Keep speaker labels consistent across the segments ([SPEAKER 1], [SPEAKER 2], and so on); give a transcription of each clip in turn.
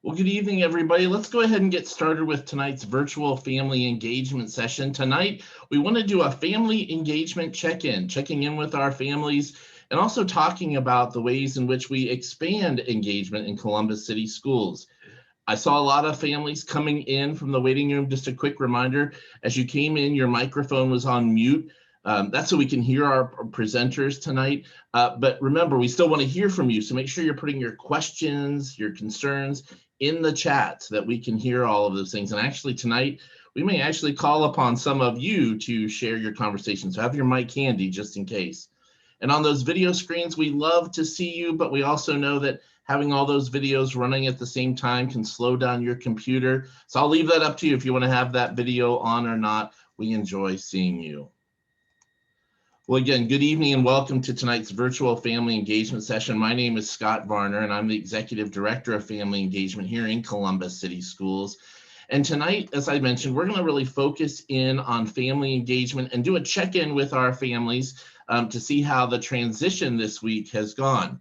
[SPEAKER 1] Well, good evening, everybody. Let's go ahead and get started with tonight's virtual family engagement session. Tonight, we want to do a family engagement check-in, checking in with our families and also talking about the ways in which we expand engagement in Columbus City Schools. I saw a lot of families coming in from the waiting room. Just a quick reminder, as you came in, your microphone was on mute. That's so we can hear our presenters tonight. But remember, we still want to hear from you. So make sure you're putting your questions, your concerns in the chat so that we can hear all of those things. And actually tonight, we may actually call upon some of you to share your conversation. So have your mic handy just in case. And on those video screens, we love to see you, but we also know that having all those videos running at the same time can slow down your computer. So I'll leave that up to you if you want to have that video on or not. We enjoy seeing you. Well, again, good evening and welcome to tonight's virtual family engagement session. My name is Scott Varner and I'm the Executive Director of Family Engagement here in Columbus City Schools. And tonight, as I mentioned, we're going to really focus in on family engagement and do a check-in with our families to see how the transition this week has gone.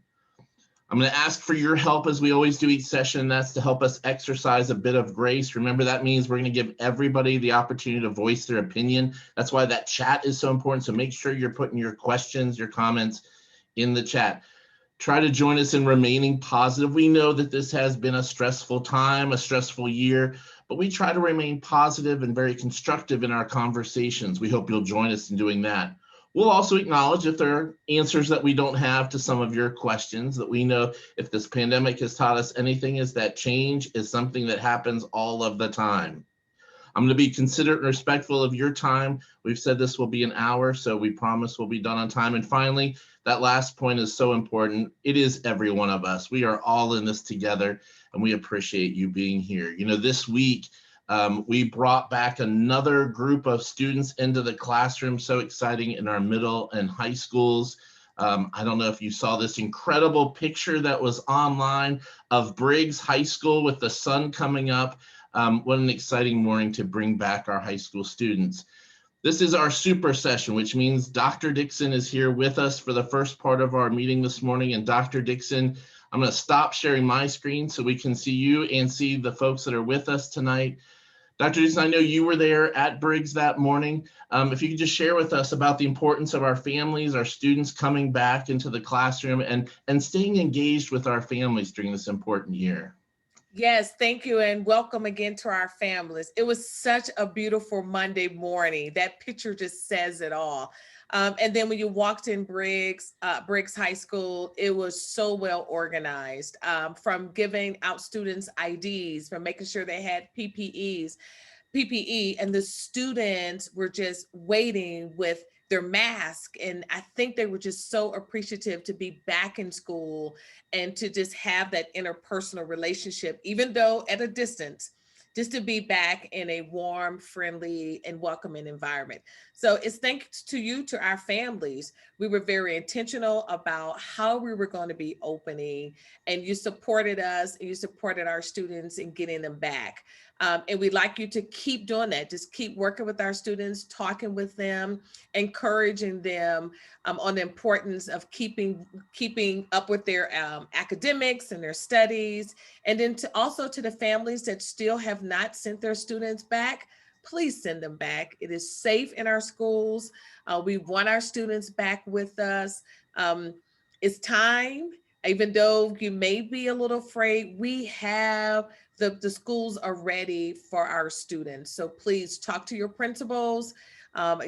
[SPEAKER 1] I'm going to ask for your help as we always do each session. That's to help us exercise a bit of grace. Remember, that means we're going to give everybody the opportunity to voice their opinion. That's why that chat is so important. So make sure you're putting your questions, your comments in the chat. Try to join us in remaining positive. We know that this has been a stressful time, a stressful year, but we try to remain positive and very constructive in our conversations. We hope you'll join us in doing that. We'll also acknowledge if there are answers that we don't have to some of your questions. That we know if this pandemic has taught us anything is that change is something that happens all of the time. I'm going to be considerate and respectful of your time. We've said this will be an hour, so we promise we'll be done on time. And finally, that last point is so important. It is every one of us. We are all in this together, and we appreciate you being here. You know, this week, we brought back another group of students into the classroom. So exciting in our middle and high schools. I don't know if you saw this incredible picture that was online of Briggs High School with the sun coming up. What an exciting morning to bring back our high school students. This is our super session, which means Dr. Dixon is here with us for the first part of our meeting this morning. And Dr. Dixon, I'm going to stop sharing my screen so we can see you and see the folks that are with us tonight. Dr. Dixon, I know you were there at Briggs that morning. If you could just share with us about the importance of our families, our students coming back into the classroom and staying engaged with our families during this important year.
[SPEAKER 2] Yes, thank you, and welcome again to our families. It was such a beautiful Monday morning. That picture just says it all. And then when you walked in Briggs High School, it was so well organized, from giving out students IDs, from making sure they had PPE, and the students were just waiting with their mask. And I think they were just so appreciative to be back in school and to just have that interpersonal relationship, even though at a distance, just to be back in a warm, friendly, and welcoming environment. So it's thanks to you, to our families. We were very intentional about how we were going to be opening, and you supported us and you supported our students in getting them back. And we'd like you to keep doing that. Just keep working with our students, talking with them, encouraging them on the importance of keeping up with their academics and their studies. And then also to the families that still have not sent their students back, please send them back. It is safe in our schools. We want our students back with us. It's time. Even though you may be a little afraid, we have the schools are ready for our students. So please talk to your principals,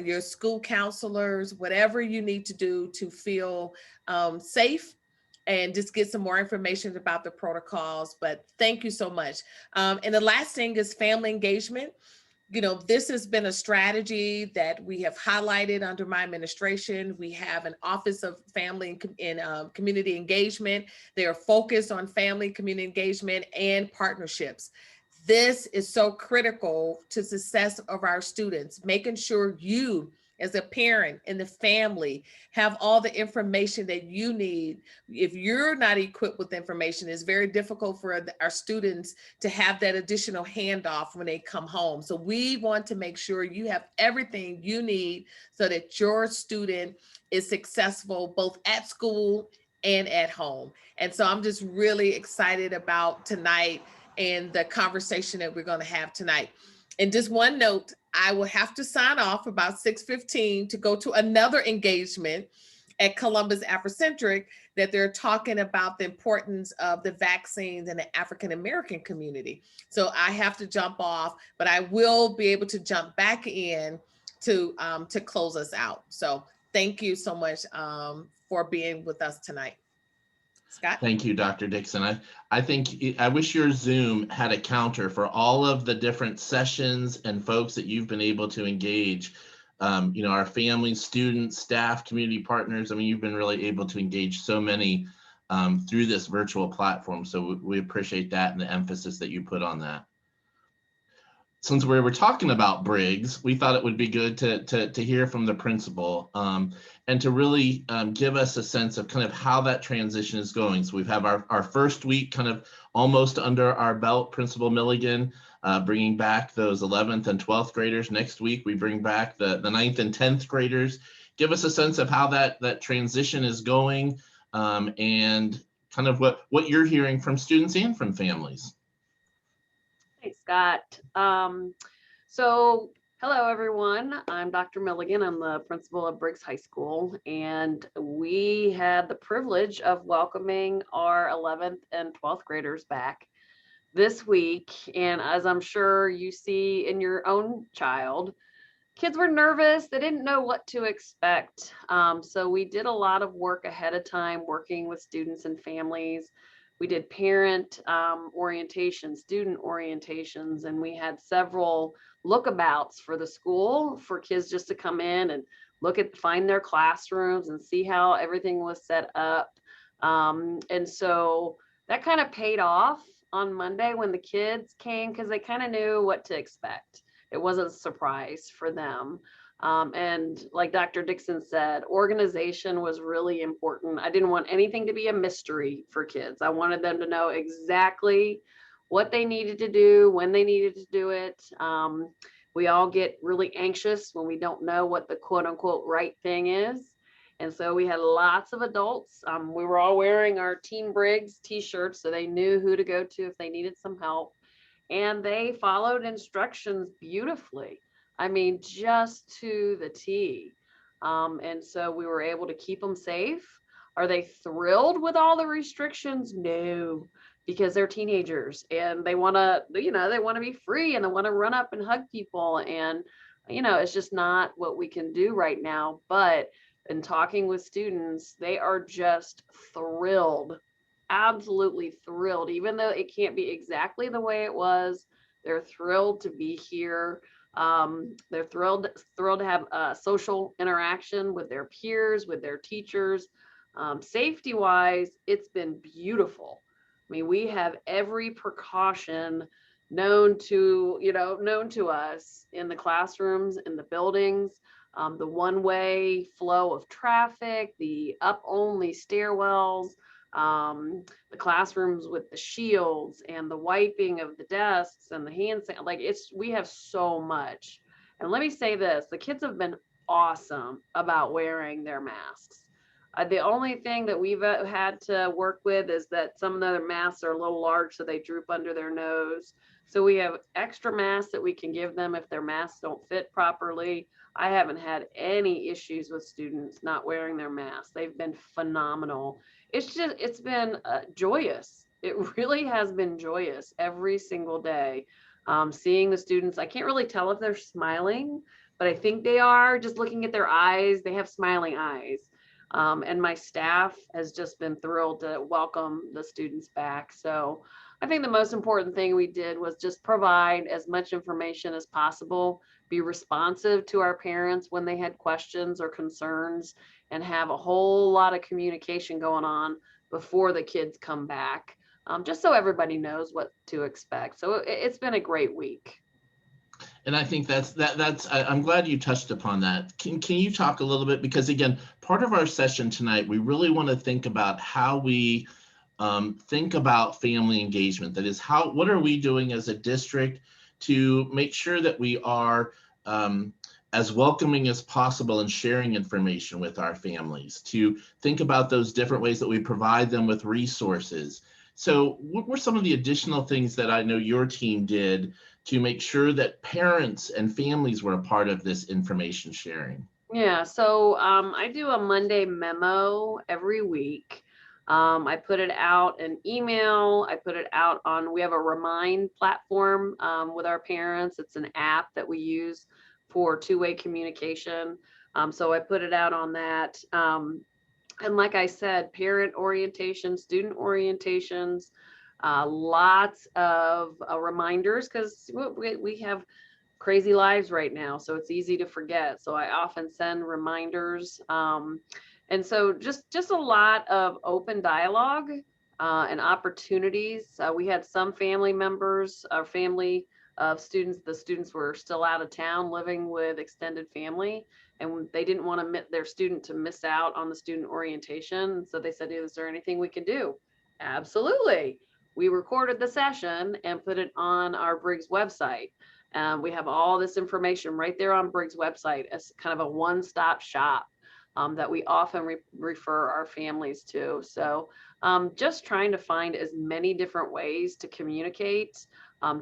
[SPEAKER 2] your school counselors, whatever you need to do to feel safe, and just get some more information about the protocols. But thank you so much. And the last thing is family engagement. You know, this has been a strategy that we have highlighted under my administration. We have an Office of Family and Community Engagement. They are focused on family, community engagement, and partnerships. This is so critical to success of our students, making sure you as a parent and the family have all the information that you need. If you're not equipped with information, it's very difficult for our students to have that additional handoff when they come home. So we want to make sure you have everything you need so that your student is successful both at school and at home. And so I'm just really excited about tonight and the conversation that we're going to have tonight. And just one note, I will have to sign off about 6:15 to go to another engagement at Columbus Afrocentric that they're talking about the importance of the vaccines in the African American community. So I have to jump off, but I will be able to jump back in to close us out. So thank you so much for being with us tonight. Scott?
[SPEAKER 1] Thank you, Dr. Dixon. I wish your Zoom had a counter for all of the different sessions and folks that you've been able to engage. Our families, students, staff, community partners. I mean, you've been really able to engage so many through this virtual platform. So we appreciate that and the emphasis that you put on that. Since we were talking about Briggs, we thought it would be good to hear from the principal and to really give us a sense of kind of how that transition is going. So we've had our first week kind of almost under our belt, Principal Milligan, bringing back those 11th and 12th graders. Next week, we bring back the 9th and 10th graders. Give us a sense of how that transition is going and kind of what you're hearing from students and from families.
[SPEAKER 3] Hey, Scott. So hello, everyone. I'm Dr. Milligan. I'm the principal of Briggs High School, and we had the privilege of welcoming our 11th and 12th graders back this week. And as I'm sure you see in your own child, kids were nervous. They didn't know what to expect. So we did a lot of work ahead of time, working with students and families. We did parent orientation, student orientations, and we had several lookabouts for the school for kids just to come in and find their classrooms and see how everything was set up. And so that kind of paid off on Monday when the kids came, because they kind of knew what to expect. It wasn't a surprise for them. And like Dr. Dixon said, organization was really important. I didn't want anything to be a mystery for kids. I wanted them to know exactly what they needed to do, when they needed to do it. We all get really anxious when we don't know what the quote unquote right thing is. And so we had lots of adults. We were all wearing our Team Briggs t-shirts, so they knew who to go to if they needed some help. And they followed instructions beautifully. I mean, just to the T. And so we were able to keep them safe. Are they thrilled with all the restrictions? No, because they're teenagers and they want to, they want to be free and they want to run up and hug people. And, it's just not what we can do right now. But in talking with students, they are just thrilled, absolutely thrilled, even though it can't be exactly the way it was. They're thrilled to be here. They're thrilled to have social interaction with their peers, with their teachers. Safety wise, it's been beautiful. I mean, we have every precaution known to us in the classrooms, in the buildings, the one-way flow of traffic, the up-only stairwells, the classrooms with the shields and the wiping of the desks and the hand we have so much. And let me say this, the kids have been awesome about wearing their masks. The only thing that we've had to work with is that some of the masks are a little large, so they droop under their nose. So we have extra masks that we can give them if their masks don't fit properly. I haven't had any issues with students not wearing their masks. They've been phenomenal. It's been joyous. It really has been joyous every single day. Seeing the students, I can't really tell if they're smiling, but I think they are. Just looking at their eyes, they have smiling eyes. And my staff has just been thrilled to welcome the students back. So I think the most important thing we did was just provide as much information as possible, be responsive to our parents when they had questions or concerns, and have a whole lot of communication going on before the kids come back, just so everybody knows what to expect. So it's been a great week.
[SPEAKER 1] And I think I'm glad you touched upon that. Can you talk a little bit, because again, part of our session tonight, we really want to think about how we think about family engagement. That is, what are we doing as a district to make sure that we are as welcoming as possible and sharing information with our families, to think about those different ways that we provide them with resources, So what were some of the additional things that I know your team did to make sure that parents and families were a part of this information sharing?
[SPEAKER 3] Yeah, so I do a Monday memo every week. I put it out in email. I put it out on, we have a Remind platform with our parents. It's an app that we use for two-way communication. So I put it out on that. And like I said, parent orientation, student orientations, lots of reminders, because we have crazy lives right now, so it's easy to forget. So I often send reminders, and so just a lot of open dialogue and opportunities. We had some family members, our family of students, the students were still out of town living with extended family, and they didn't want their student to miss out on the student orientation. So they said, is there anything we can do? Absolutely. We recorded the session and put it on our Briggs website. We have all this information right there on Briggs website as kind of a one-stop shop that we often refer our families to. So just trying to find as many different ways to communicate,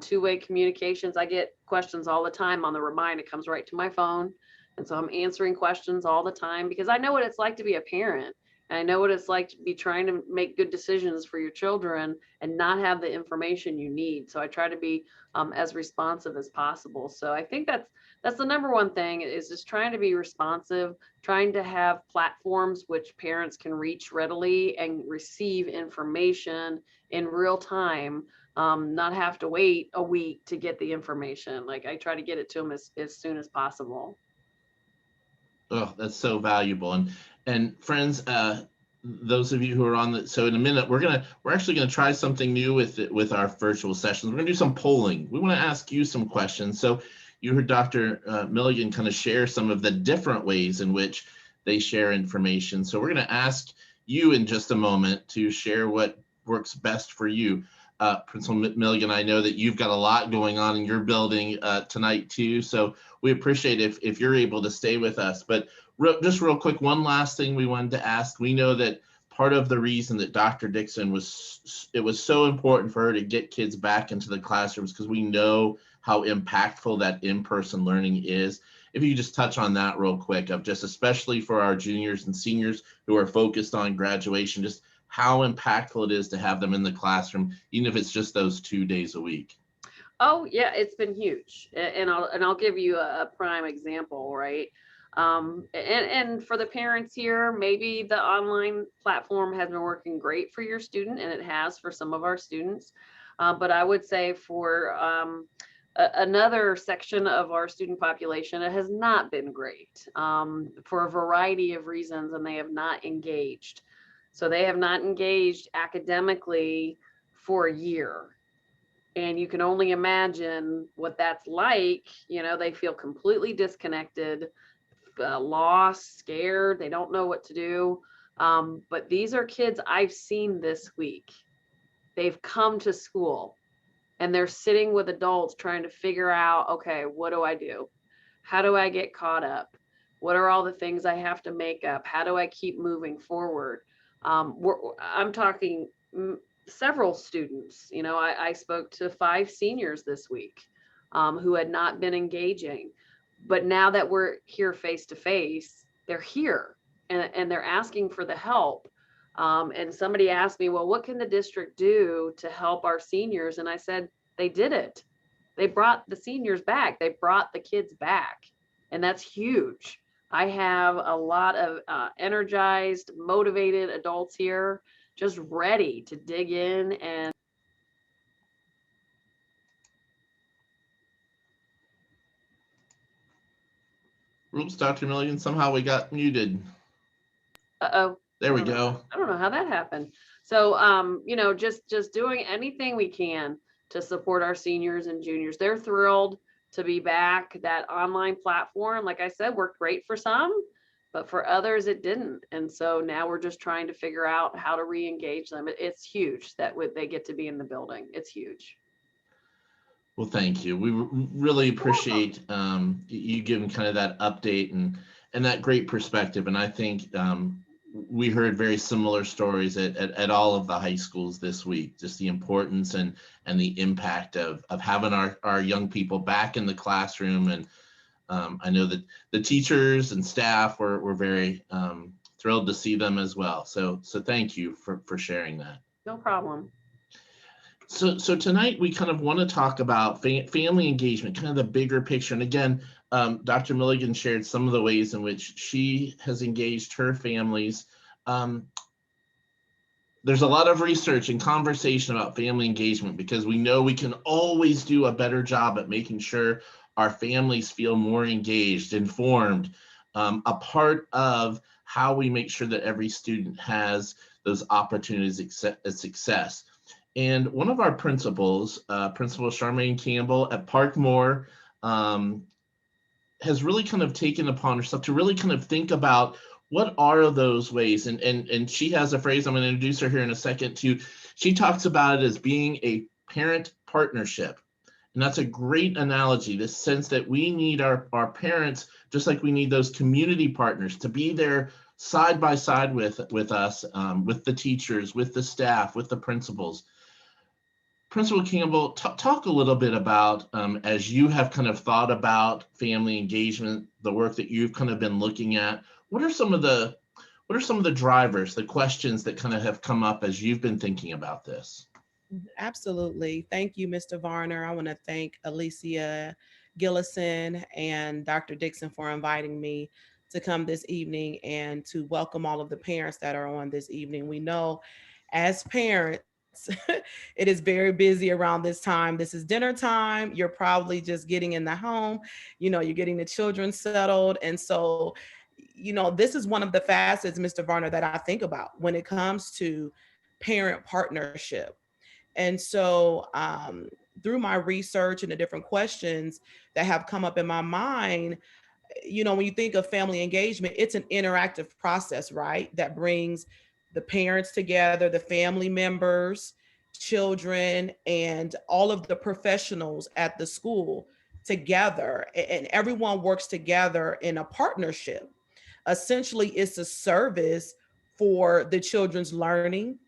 [SPEAKER 3] two-way communications. I get questions all the time on the Remind. It comes right to my phone. And so I'm answering questions all the time because I know what it's like to be a parent. And I know what it's like to be trying to make good decisions for your children and not have the information you need. So I try to be as responsive as possible. So I think that's the number one thing, is just trying to be responsive, trying to have platforms which parents can reach readily and receive information in real time, not have to wait a week to get the information. Like I try to get it to them as soon as possible.
[SPEAKER 1] Oh, that's so valuable. And friends, those of you who are on the, so in a minute, we're actually gonna try something new with our virtual sessions. We're gonna do some polling. We want to ask you some questions. So you heard Dr. Milligan kind of share some of the different ways in which they share information. So we're gonna ask you in just a moment to share what works best for you. Principal Milligan, I know that you've got a lot going on in your building tonight too. So we appreciate if you're able to stay with us. But just real quick, one last thing we wanted to ask. We know that part of the reason that Dr. Dixon it was so important for her to get kids back into the classrooms, because we know how impactful that in-person learning is. If you could just touch on that real quick, of just especially for our juniors and seniors who are focused on graduation, just how impactful it is to have them in the classroom, even if it's just those 2 days a week.
[SPEAKER 3] Oh yeah, it's been huge. And I'll give you a prime example, right? And for the parents here, maybe the online platform has been working great for your student, and it has for some of our students. But I would say for another section of our student population, it has not been great for a variety of reasons, and they have not engaged. So they have not engaged academically for a year. And you can only imagine what that's like. You know, they feel completely disconnected, lost, scared. They don't know what to do. But these are kids I've seen this week. They've come to school and they're sitting with adults trying to figure out, okay, what do I do? How do I get caught up? What are all the things I have to make up? How do I keep moving forward? I'm talking several students. You know, I spoke to 5 seniors this week who had not been engaging, but now that we're here face to face, they're here and they're asking for the help. And somebody asked me, well, what can the district do to help our seniors? And I said, they did it. They brought the seniors back. They brought the kids back. And that's huge. I have a lot of energized, motivated adults here, just ready to dig in. And
[SPEAKER 1] Oops, Dr. Milligan, somehow we got muted.
[SPEAKER 3] uh-oh.
[SPEAKER 1] There we go.
[SPEAKER 3] I don't know how that happened. So, you know, just doing anything we can to support our seniors and juniors. They're thrilled to be back. That online platform, like I said, worked great for some, but for others it didn't. And so now we're just trying to figure out how to re-engage them. It's huge that they get to be in the building. It's huge.
[SPEAKER 1] Well, thank you. We really appreciate you giving kind of that update and that great perspective. And I think we heard very similar stories at all of the high schools this week, just the importance and the impact of having our young people back in the classroom. And I know that the teachers and staff were very thrilled to see them as well. So thank you for sharing that.
[SPEAKER 3] No problem.
[SPEAKER 1] So tonight we kind of want to talk about family engagement, kind of the bigger picture. And again, Dr. Milligan shared some of the ways in which she has engaged her families. There's a lot of research and conversation about family engagement because we know we can always do a better job at making sure our families feel more engaged, informed, a part of how we make sure that every student has those opportunities of success. And one of our principals, Principal Charmaine Campbell at Park Moore, has really kind of taken upon herself to really kind of think about what are those ways. And she has a phrase, I'm going to introduce her here in a second too. She talks about it as being a parent partnership. And that's a great analogy, this sense that we need our parents, just like we need those community partners to be there side by side with us, with the teachers, with the staff, with the principals. Principal Campbell, talk a little bit about, as you have kind of thought about family engagement, the work that you've kind of been looking at, what are some of the drivers, the questions that kind of have come up as you've been thinking about this?
[SPEAKER 4] Absolutely. Thank you, Mr. Varner. I want to thank Alicia Gillison and Dr. Dixon for inviting me to come this evening and to welcome all of the parents that are on this evening. We know as parents, it is very busy around this time. This is dinner time. You're probably just getting in the home, you're getting the children settled. And so, this is one of the facets, Mr. Varner, that I think about when it comes to parent partnership. And so through my research and the different questions that have come up in my mind, when you think of family engagement, it's an interactive process, right? That brings the parents together, the family members, children, and all of the professionals at the school together. And everyone works together in a partnership. Essentially, it's a service for the children's learning,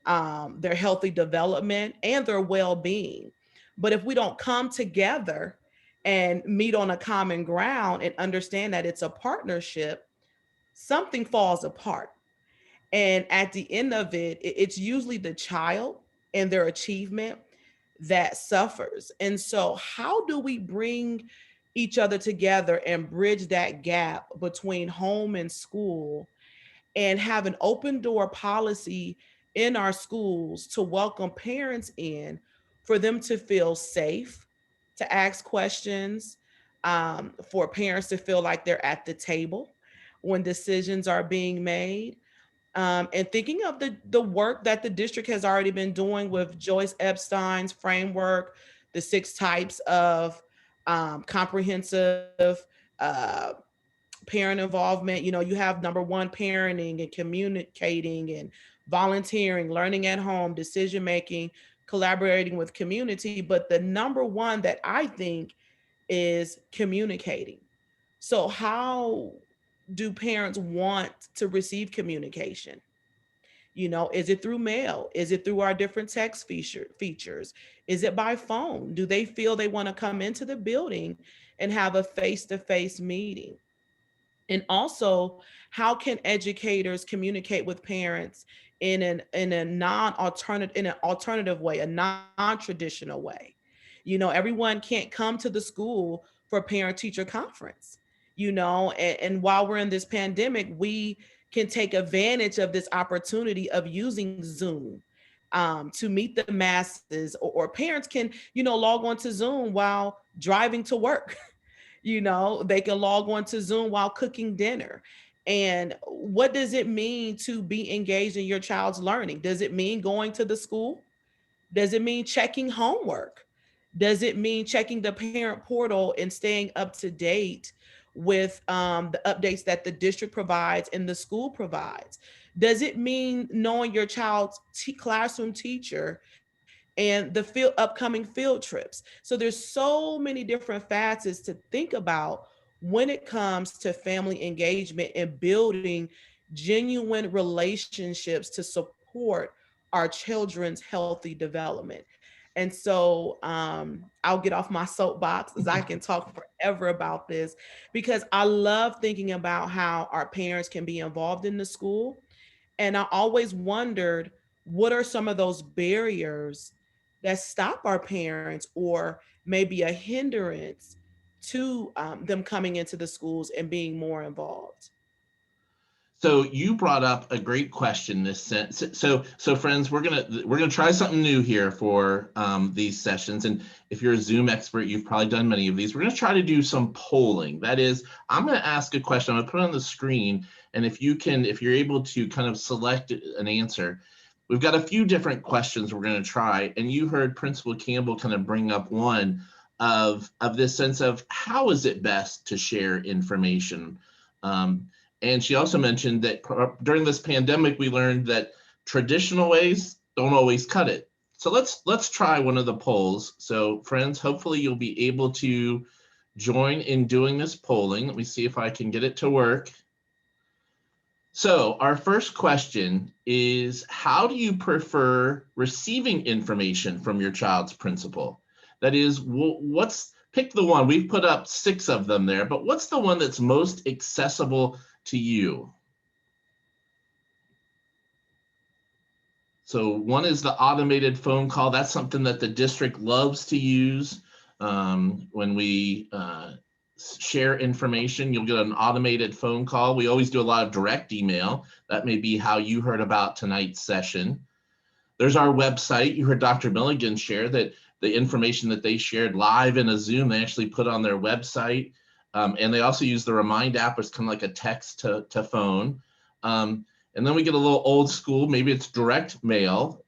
[SPEAKER 4] their healthy development, and their well-being. But if we don't come together and meet on a common ground and understand that it's a partnership, something falls apart. And at the end of it, it's usually the child and their achievement that suffers. And so, how do we bring each other together and bridge that gap between home and school and have an open door policy in our schools to welcome parents in for them to feel safe, to ask questions, for parents to feel like they're at the table when decisions are being made? And thinking of the work that the district has already been doing with Joyce Epstein's framework, the 6 types of comprehensive parent involvement. You have number 1, parenting and communicating and volunteering, learning at home, decision making, collaborating with community. But the number 1 that I think is communicating. So how do parents want to receive communication? Is it through mail? Is it through our different text features? Is it by phone? Do they feel they want to come into the building and have a face-to-face meeting? And also, how can educators communicate with parents in an alternative way, a non-traditional way? Everyone can't come to the school for parent-teacher conference. And while we're in this pandemic, we can take advantage of this opportunity of using Zoom to meet the masses, or parents can, log on to Zoom while driving to work. They can log on to Zoom while cooking dinner. And what does it mean to be engaged in your child's learning? Does it mean going to the school? Does it mean checking homework? Does it mean checking the parent portal and staying up to date with the updates that the district provides and the school provides? Does it mean knowing your child's classroom teacher and the upcoming field trips? So there's so many different facets to think about when it comes to family engagement and building genuine relationships to support our children's healthy development. And so I'll get off my soapbox as I can talk forever about this, because I love thinking about how our parents can be involved in the school. And I always wondered, what are some of those barriers that stop our parents, or maybe a hindrance to them coming into the schools and being more involved?
[SPEAKER 1] So you brought up a great question. This sense. So friends, we're gonna try something new here for these sessions. And if you're a Zoom expert, you've probably done many of these. We're gonna try to do some polling. That is, I'm gonna ask a question. I'm gonna put it on the screen, and if you're able to kind of select an answer. We've got a few different questions we're gonna try, and you heard Principal Campbell kind of bring up one of this sense of how is it best to share information. And she also mentioned that during this pandemic, we learned that traditional ways don't always cut it. So let's try one of the polls. So friends, hopefully you'll be able to join in doing this polling. Let me see if I can get it to work. So our first question is, how do you prefer receiving information from your child's principal? That is, pick the one. We've put up 6 of them there, but what's the one that's most accessible to you? So one is the automated phone call. That's something that the district loves to use when we share information. You'll get an automated phone call. We always do a lot of direct email. That may be how you heard about tonight's session. There's our website. You heard Dr. Milligan share that the information that they shared live in a Zoom, they actually put on their website. And they also use the Remind app, which is kind of like a text to phone. And then we get a little old school, maybe it's direct mail,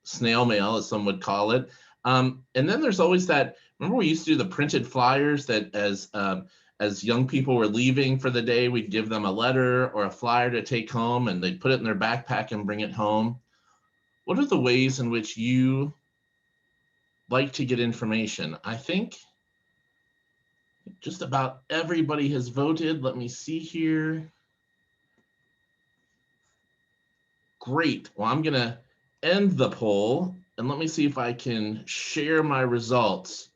[SPEAKER 1] snail mail, as some would call it. And then there's always that, remember we used to do the printed flyers that as young people were leaving for the day, we'd give them a letter or a flyer to take home, and they'd put it in their backpack and bring it home. What are the ways in which you like to get information? I think just about everybody has voted. Let me see here. Great. Well, I'm gonna end the poll and let me see if I can share my results.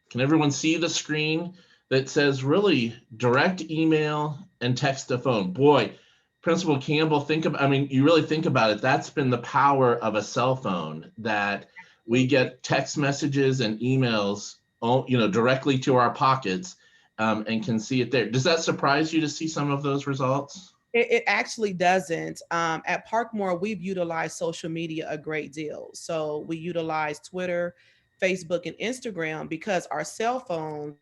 [SPEAKER 1] Can everyone see the screen that says really direct email and text to phone? Boy, Principal Campbell, you really think about it. That's been the power of a cell phone, that we get text messages and emails, directly to our pockets, and can see it there. Does that surprise you to see some of those results?
[SPEAKER 4] It actually doesn't. At Parkmore, we've utilized social media a great deal. So we utilize Twitter, Facebook, and Instagram because our cell phones,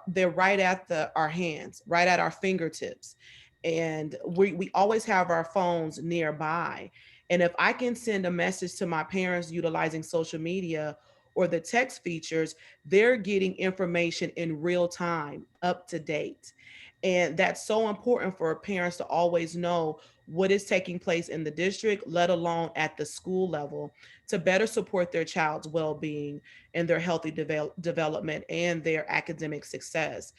[SPEAKER 4] they're right at our hands, right at our fingertips. And we always have our phones nearby. And if I can send a message to my parents utilizing social media or the text features, they're getting information in real time, up to date. And that's so important for parents to always know what is taking place in the district, let alone at the school level, to better support their child's well-being and their healthy development and their academic success.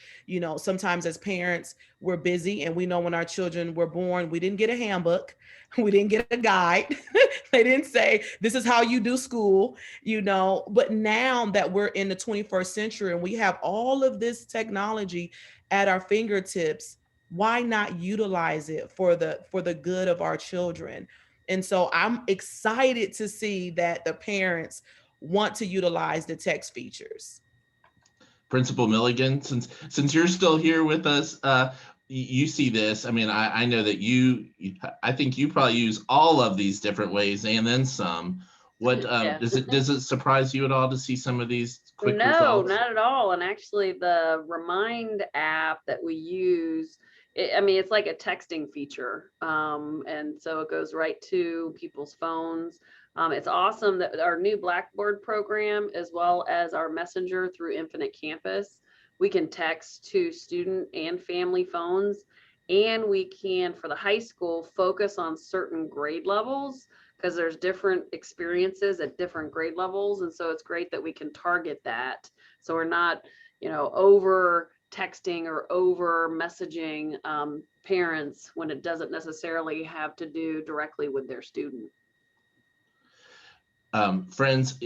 [SPEAKER 4] Sometimes as parents, we're busy, and we know when our children were born, we didn't get a handbook, we didn't get a guide. They didn't say, this is how you do school, But now that we're in the 21st century and we have all of this technology at our fingertips, why not utilize it for the good of our children? And so I'm excited to see that the parents want to utilize the text features.
[SPEAKER 1] Principal Milligan, since you're still here with us, you see this. I know that I think you probably use all of these different ways and then some. What
[SPEAKER 3] Yeah.
[SPEAKER 1] does it surprise you at all to see some of these quick
[SPEAKER 3] No,
[SPEAKER 1] results?
[SPEAKER 3] not at all. And actually, the Remind app that we use, it's like a texting feature. And so it goes right to people's phones. It's awesome that our new Blackboard program, as well as our messenger through Infinite Campus, we can text to student and family phones. And we can, for the high school, focus on certain grade levels, because there's different experiences at different grade levels. And so it's great that we can target that. So we're not, over texting or over messaging parents when it doesn't necessarily have to do directly with their student.
[SPEAKER 1] Friends,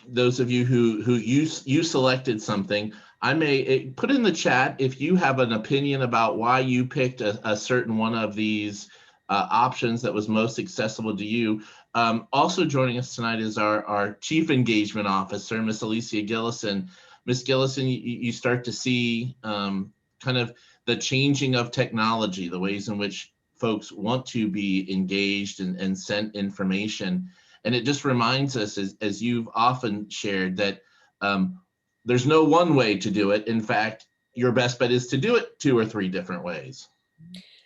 [SPEAKER 1] those of you who you selected something, I may put in the chat if you have an opinion about why you picked a certain one of these options that was most accessible to you. Also joining us tonight is our Chief Engagement Officer, Miss Alicia Gillison. Miss Gillison, you start to see kind of the changing of technology, the ways in which folks want to be engaged and sent information. And it just reminds us, as you've often shared, that there's no one way to do it. In fact, your best bet is to do it 2 or 3 different ways.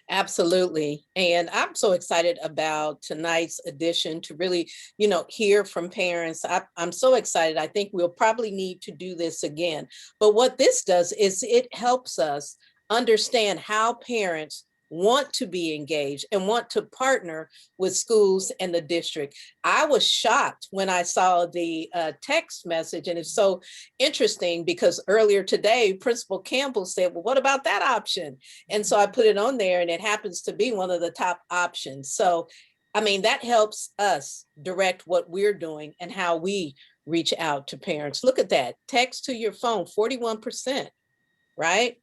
[SPEAKER 5] Absolutely. And I'm so excited about tonight's edition to really, hear from parents. I'm so excited. I think we'll probably need to do this again. But what this does is it helps us understand how parents want to be engaged and want to partner with schools and the district. I was shocked when I saw the text message, and it's so interesting because earlier today, Principal Campbell said, well, what about that option? And so I put it on there, and it happens to be one of the top options. So, I mean, that helps us direct what we're doing and how we reach out to parents. Look at that, text to your phone, 41%, right?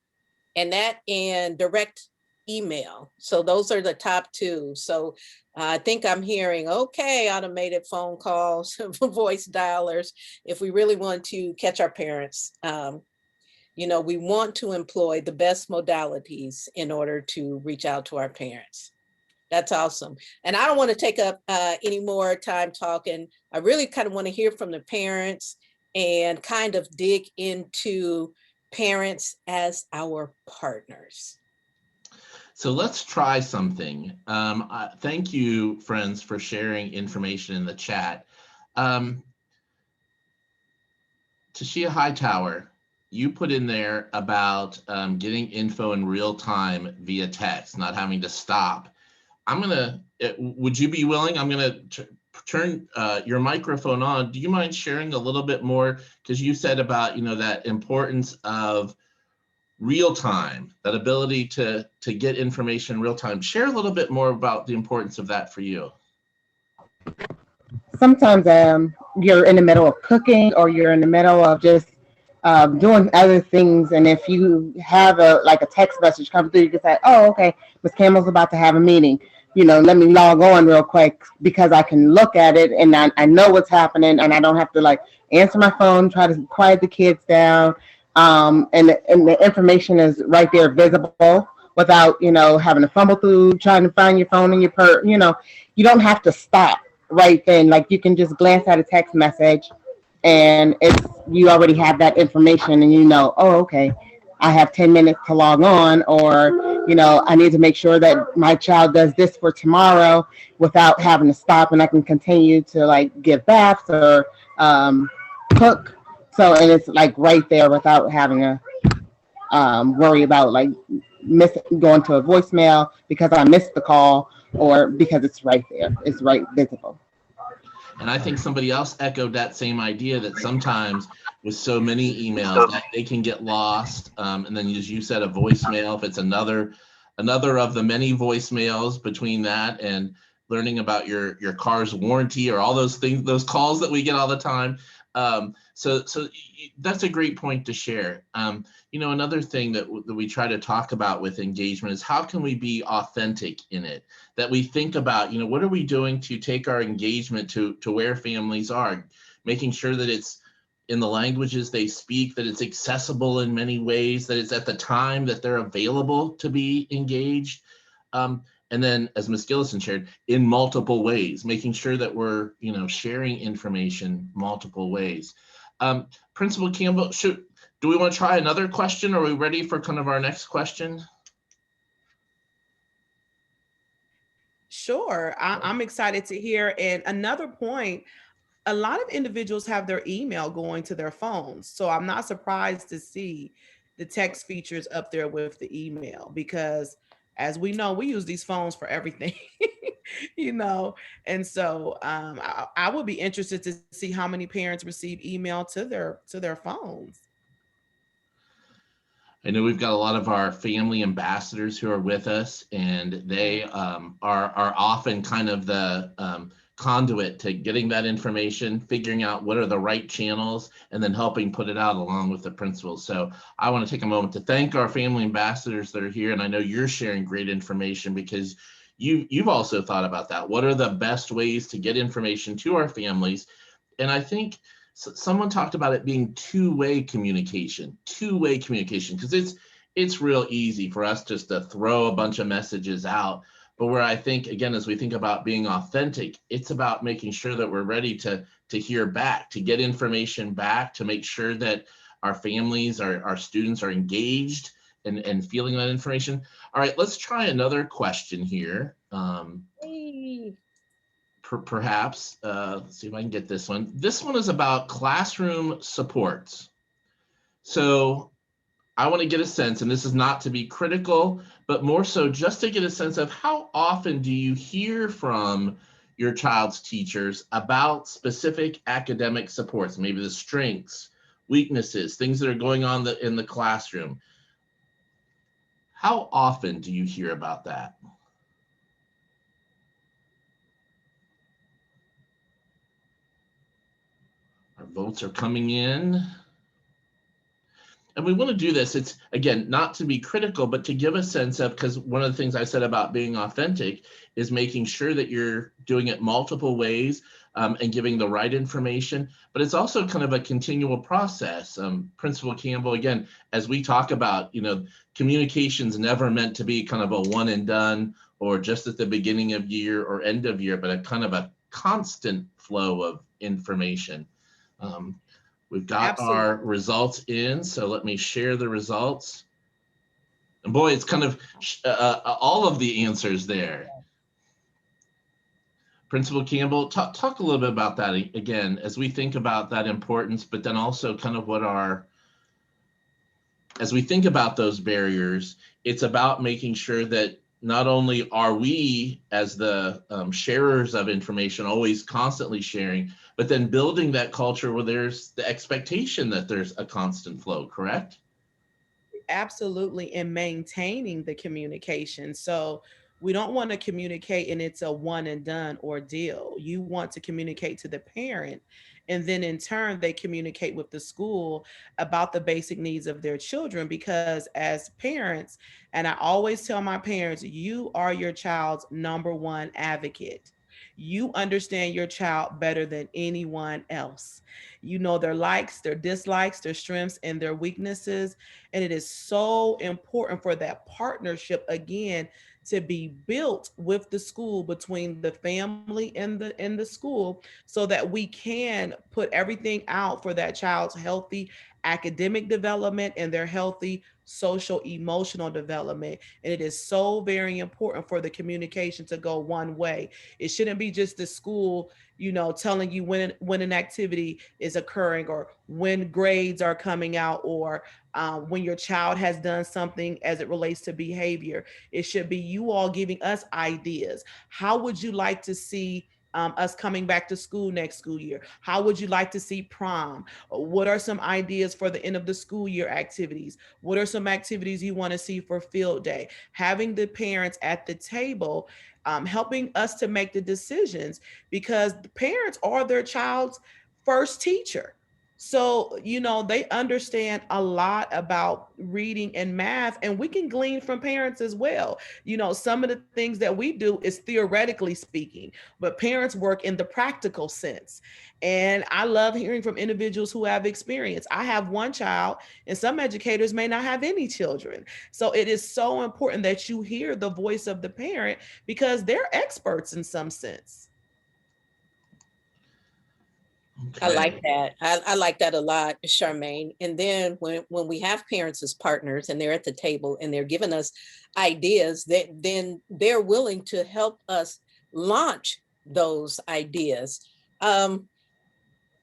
[SPEAKER 5] And that in direct email. So those are the top 2. So I think I'm hearing, okay, automated phone calls, voice dialers. If we really want to catch our parents, we want to employ the best modalities in order to reach out to our parents. That's awesome. And I don't want to take up any more time talking. I really kind of want to hear from the parents and kind of dig into parents as our partners.
[SPEAKER 1] So let's try something. Thank you, friends, for sharing information in the chat. Tashia Hightower, you put in there about getting info in real time via text, not having to stop. Would you be willing? I'm gonna turn your microphone on. Do you mind sharing a little bit more? Because you said about, that importance of real time, that ability to get information in real time. Share a little bit more about the importance of that for you.
[SPEAKER 6] Sometimes you're in the middle of cooking, or you're in the middle of just doing other things, and if you have a text message come through, you can say, oh, okay, Ms. Campbell's about to have a meeting, let me log on real quick, because I can look at it and I know what's happening, and I don't have to answer my phone, try to quiet the kids down. And the information is right there visible without, having to fumble through, trying to find your phone in your purse. You don't have to stop right then. You can just glance at a text message, and you already have that information, and oh, okay, I have 10 minutes to log on, or, I need to make sure that my child does this for tomorrow without having to stop, and I can continue to give baths or cook. So, and it's right there without having to worry about going to a voicemail because I missed the call, or because it's right there. It's right visible.
[SPEAKER 1] And I think somebody else echoed that same idea, that sometimes with so many emails that they can get lost. And then, as you said, a voicemail, if it's another of the many voicemails between that and learning about your car's warranty, or all those things, those calls that we get all the time. So that's a great point to share. Another thing that we try to talk about with engagement is how can we be authentic in it? That we think about, what are we doing to take our engagement to where families are, making sure that it's in the languages they speak, that it's accessible in many ways, that it's at the time that they're available to be engaged. And then, as Ms. Gillison shared, in multiple ways, making sure that we're, sharing information multiple ways. Principal Campbell, do we want to try another question? Are we ready for kind of our next question?
[SPEAKER 4] Sure, I'm excited to hear. And another point, a lot of individuals have their email going to their phones. So I'm not surprised to see the text features up there with the email, because as we know, we use these phones for everything, and so I would be interested to see how many parents receive email to their phones.
[SPEAKER 1] I know we've got a lot of our family ambassadors who are with us, and they are often kind of the conduit to getting that information, figuring out what are the right channels, and then helping put it out along with the principals. So I want to take a moment to thank our family ambassadors that are here, and I know you're sharing great information because you've also thought about that. What are the best ways to get information to our families? And I think someone talked about it being two-way communication, because it's real easy for us just to throw a bunch of messages out. But where I think, again, as we think about being authentic, it's about making sure that we're ready to hear back, to get information back, to make sure that our families, our students are engaged and feeling that information. All right, let's try another question here.
[SPEAKER 5] Hey.
[SPEAKER 1] Perhaps, let's see if I can get this one. This one is about classroom supports. So I want to get a sense, and this is not to be critical, but more so just to get a sense of how often do you hear from your child's teachers about specific academic supports, maybe the strengths, weaknesses, things that are going on in the classroom. How often do you hear about that? Our votes are coming in. And we want to do this, it's again, not to be critical, but to give a sense of, because one of the things I said about being authentic is making sure that you're doing it multiple ways and giving the right information, but it's also kind of a continual process. Principal Campbell, again, as we talk about, communication's never meant to be kind of a one and done or just at the beginning of year or end of year, but a kind of a constant flow of information. We've got
[SPEAKER 4] Absolutely.
[SPEAKER 1] our results in, so let me share the results. And boy, it's kind of all of the answers there. Principal Campbell, talk a little bit about that again, as we think about that importance, but then also kind of as we think about those barriers, it's about making sure that not only are we as the sharers of information always constantly sharing, but then building that culture where there's the expectation that there's a constant flow, correct?
[SPEAKER 4] Absolutely, and maintaining the communication. So we don't want to communicate and it's a one and done ordeal. You want to communicate to the parent, and then in turn they communicate with the school about the basic needs of their children, because as parents, and I always tell my parents, you are your child's number one advocate. You understand your child better than anyone else. You know their likes, their dislikes, their strengths, and their weaknesses. And it is so important for that partnership again to be built with the school, between the family and the school, so that we can put everything out for that child's healthy academic development and their healthy social emotional development. And it is so very important for the communication to go one way. It shouldn't be just the school, telling you when an activity is occurring, or when grades are coming out, or when your child has done something as it relates to behavior. It should be you all giving us ideas. How would you like to see us coming back to school next school year? How would you like to see prom? What are some ideas for the end of the school year activities? What are some activities you want to see for field day? Having the parents at the table, helping us to make the decisions, because the parents are their child's first teacher. So, they understand a lot about reading and math, and we can glean from parents as well. Some of the things that we do is theoretically speaking, but parents work in the practical sense. And I love hearing from individuals who have experience. I have one child, and some educators may not have any children. So it is so important that you hear the voice of the parent, because they're experts in some sense.
[SPEAKER 5] I like that. I like that a lot, Charmaine. And then when we have parents as partners and they're at the table and they're giving us ideas, then they're willing to help us launch those ideas.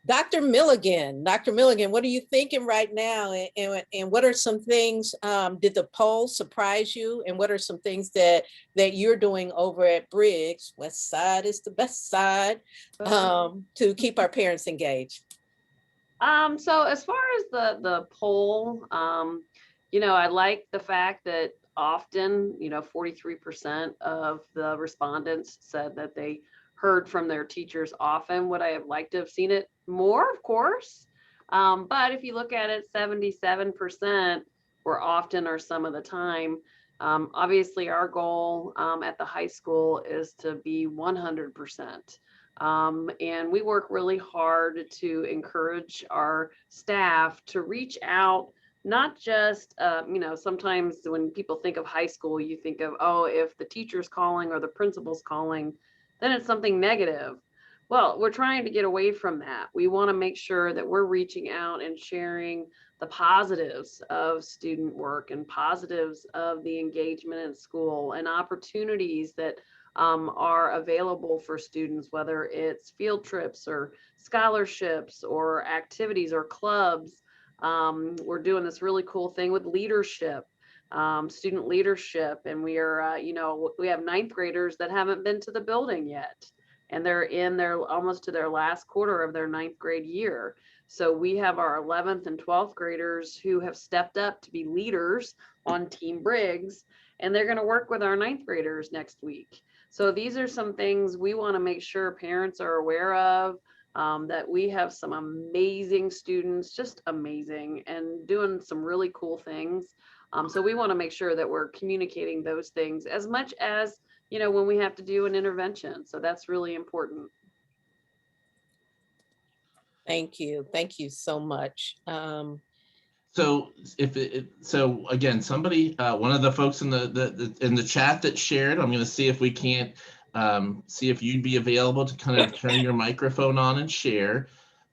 [SPEAKER 5] Dr. Milligan, what are you thinking right now? And what are some things, did the poll surprise you? And what are some things that you're doing over at Briggs? West Side is the best side, to keep our parents engaged?
[SPEAKER 3] So as far as the poll, I like the fact that often, 43% of the respondents said that they heard from their teachers often. Would I have liked to have seen it more? Of course. But if you look at it, 77% were often or some of the time. Obviously, our goal at the high school is to be 100%. And we work really hard to encourage our staff to reach out, not just, sometimes when people think of high school, you think of, oh, if the teacher's calling or the principal's calling, then it's something negative. Well, we're trying to get away from that. We want to make sure that we're reaching out and sharing the positives of student work and positives of the engagement in school and opportunities that are available for students, whether it's field trips or scholarships or activities or clubs. We're doing this really cool thing with leadership, student leadership, and we are, we have ninth graders that haven't been to the building yet, and they're in their almost to their last quarter of their ninth grade year. So we have our 11th and 12th graders who have stepped up to be leaders on Team Briggs, and they're going to work with our ninth graders next week. So these are some things we want to make sure parents are aware of, that we have some amazing students, just amazing, and doing some really cool things. So we want to make sure that we're communicating those things as much as, when we have to do an intervention. So that's really important.
[SPEAKER 5] Thank you. Thank you so much.
[SPEAKER 1] So so again, somebody, one of the folks in the chat that shared, I'm going to see if we can't see if you'd be available to kind of turn your microphone on and share.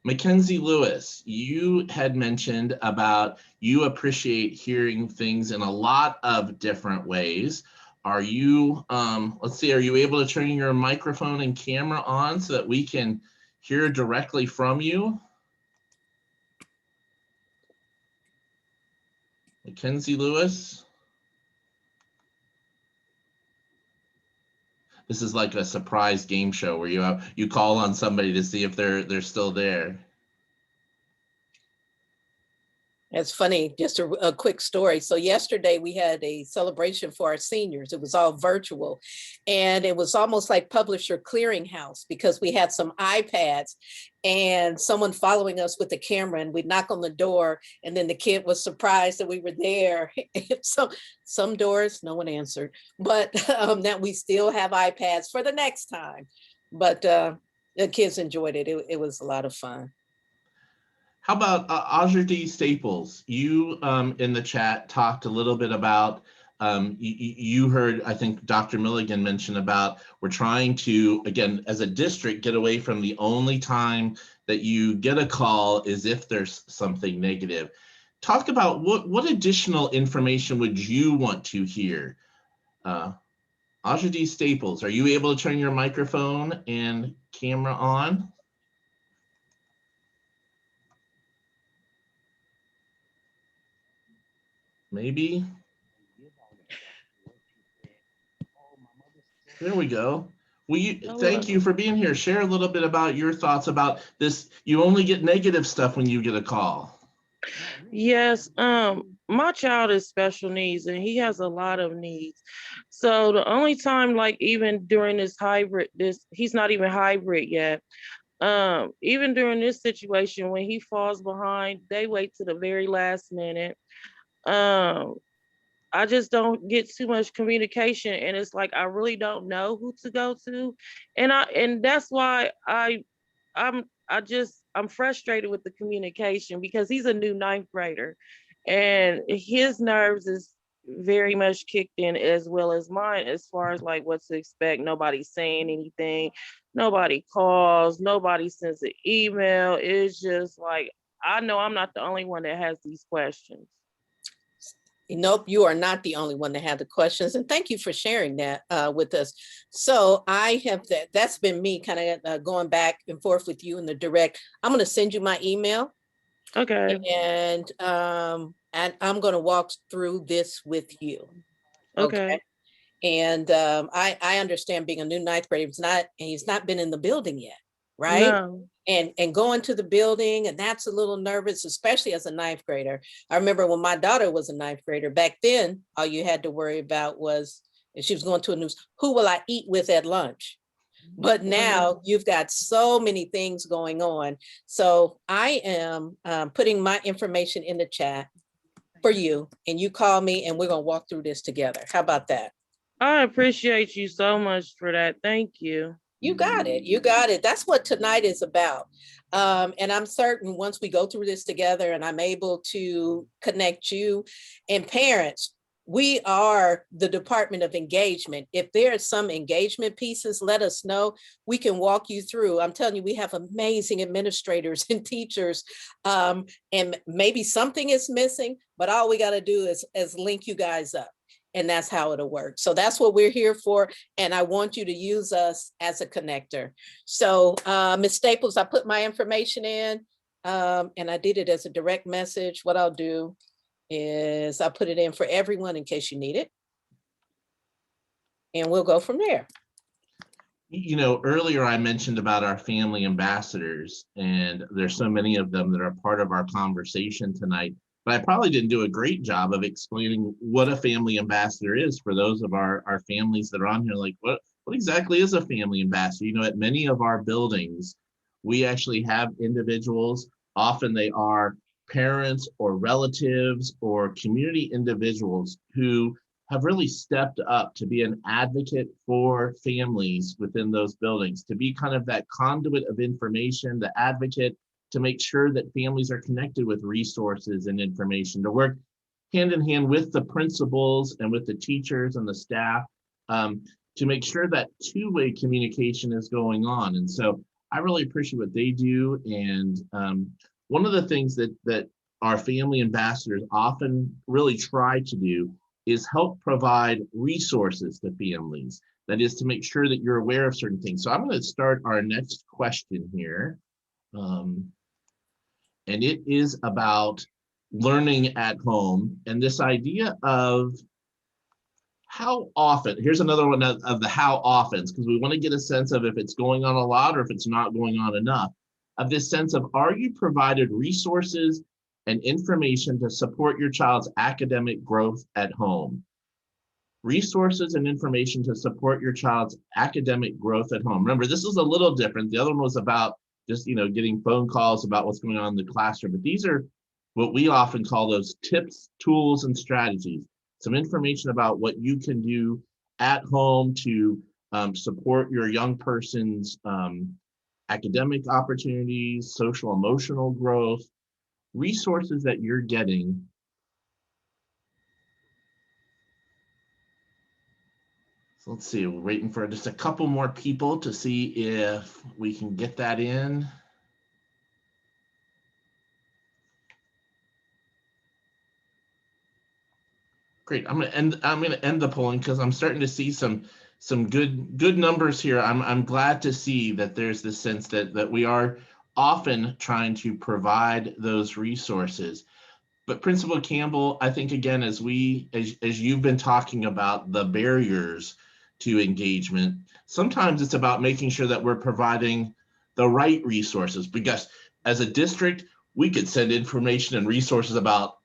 [SPEAKER 1] Mackenzie Lewis, you had mentioned about you appreciate hearing things in a lot of different ways. Are you, let's see, are you able to turn your microphone and camera on so that we can hear directly from you? Mackenzie Lewis? This is like a surprise game show where you call on somebody to see if they're still there.
[SPEAKER 5] It's funny, just a quick story. So yesterday we had a celebration for our seniors. It was all virtual, and it was almost like Publisher Clearinghouse because we had some iPads and someone following us with the camera, and we'd knock on the door, and then the kid was surprised that we were there. So some doors, no one answered, but that we still have iPads for the next time. But the kids enjoyed it. It was a lot of fun.
[SPEAKER 1] How about Audrey Staples? You in the chat talked a little bit about, you heard, I think Dr. Milligan mentioned about we're trying to, again, as a district, get away from the only time that you get a call is if there's something negative. Talk about what additional information would you want to hear? Audrey Staples, are you able to turn your microphone and camera on? Maybe. There we go. Thank you for being here. Share a little bit about your thoughts about this. You only get negative stuff when you get a call.
[SPEAKER 7] Yes, my child is special needs and he has a lot of needs. So the only time, like even during this hybrid, he's not even hybrid yet. Even during this situation, when he falls behind, they wait to the very last minute. I just don't get too much communication, and it's like I really don't know who to go to, and that's why I'm frustrated with the communication because he's a new ninth grader, and his nerves is very much kicked in as well as mine as far as like what to expect. Nobody's saying anything, nobody calls, nobody sends an email. It's just like I know I'm not the only one that has these questions.
[SPEAKER 5] Nope, you are not the only one that had the questions. And thank you for sharing that with us. So I have that's been me kind of going back and forth with you in the direct. I'm going to send you my email.
[SPEAKER 7] Okay.
[SPEAKER 5] And I'm going to walk through this with you.
[SPEAKER 7] Okay.
[SPEAKER 5] And I understand being a new ninth grader, he's not been in the building yet. right?
[SPEAKER 7] No.
[SPEAKER 5] And going to the building, and that's a little nervous, especially as a ninth grader. I remember when my daughter was a ninth grader, back then, all you had to worry about was, if she was going to a news, who will I eat with at lunch? But now you've got so many things going on. So I am putting my information in the chat for you, and you call me and we're gonna walk through this together. How about that?
[SPEAKER 7] I appreciate you so much for that. Thank you.
[SPEAKER 5] You got it. You got it. That's what tonight is about. And I'm certain once we go through this together and I'm able to connect you and parents, we are the Department of Engagement. If there are some engagement pieces, let us know. We can walk you through. I'm telling you, we have amazing administrators and teachers, and maybe something is missing, but all we got to do is link you guys up. And that's how it'll work. So that's what we're here for. And I want you to use us as a connector. So Ms. Staples, I put my information in and I did it as a direct message. What I'll do is I'll put it in for everyone in case you need it. And we'll go from there.
[SPEAKER 1] You know, earlier I mentioned about our family ambassadors, and there's so many of them that are part of our conversation tonight. But I probably didn't do a great job of explaining what a family ambassador is for those of our families that are on here. Like, what exactly is a family ambassador? You know, at many of our buildings, we actually have individuals, often they are parents or relatives or community individuals who have really stepped up to be an advocate for families within those buildings, to be kind of that conduit of information, the advocate, to make sure that families are connected with resources and information, to work hand in hand with the principals and with the teachers and the staff to make sure that two-way communication is going on. And so I really appreciate what they do. And one of the things that our family ambassadors often really try to do is help provide resources to families. That is to make sure that you're aware of certain things. So I'm going to start our next question here. And it is about learning at home and this idea of how often. Here's another one of the how offens, because we want to get a sense of if it's going on a lot or if it's not going on enough, of this sense of, are you provided resources and information to support your child's academic growth at home? Resources and information to support your child's academic growth at home. Remember, this is a little different. The other one was about just, you know, getting phone calls about what's going on in the classroom. But these are what we often call those tips, tools, and strategies. Some information about what you can do at home to support your young person's academic opportunities, social emotional growth, resources that you're getting. So let's see, we're waiting for just a couple more people to see if we can get that in. Great. I'm gonna end the polling because I'm starting to see some good numbers here. I'm glad to see that there's this sense that we are often trying to provide those resources. But Principal Campbell, I think again, as you've been talking about the barriers to engagement, sometimes it's about making sure that we're providing the right resources, because as a district, we could send information and resources about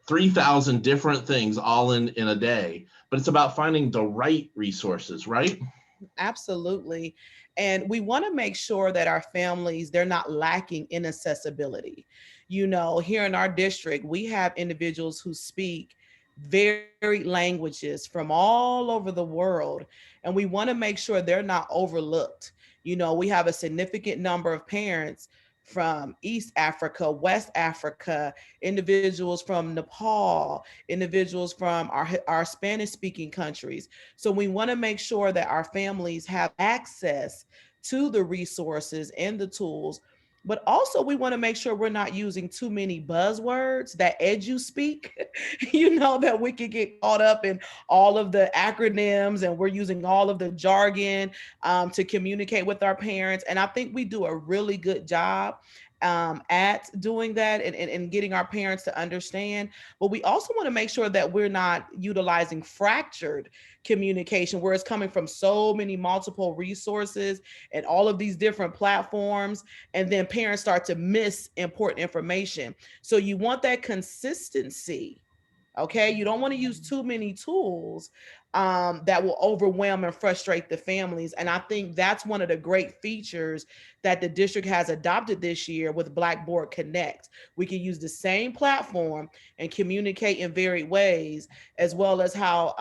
[SPEAKER 1] 3,000 different things all in a day, but it's about finding the right resources, right?
[SPEAKER 4] Absolutely. And we want to make sure that our families, they're not lacking in accessibility. You know, here in our district, we have individuals who speak varied languages from all over the world, and we want to make sure they're not overlooked. You know, we have a significant number of parents from East Africa, West Africa, individuals from Nepal, individuals from our Spanish speaking countries. So we want to make sure that our families have access to the resources and the tools, but also we want to make sure we're not using too many buzzwords that edu speak, you know, that we could get caught up in all of the acronyms and we're using all of the jargon to communicate with our parents. And I think we do a really good job at doing that and getting our parents to understand. But we also want to make sure that we're not utilizing fractured communication where it's coming from so many multiple resources and all of these different platforms, and then parents start to miss important information. So you want that consistency. Okay, you don't want to use too many tools that will overwhelm and frustrate the families. And I think that's one of the great features that the district has adopted this year with Blackboard Connect. We can use the same platform and communicate in varied ways, as well as how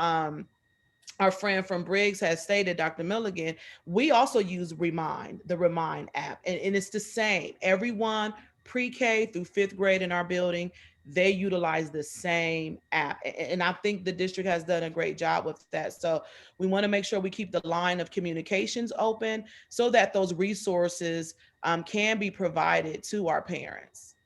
[SPEAKER 4] our friend from Briggs has stated, Dr. Milligan, we also use Remind, the Remind app, and it's the same. Everyone pre-K through 5th grade in our building, they utilize the same app. And I think the district has done a great job with that. So we want to make sure we keep the line of communications open so that those resources can be provided to our parents.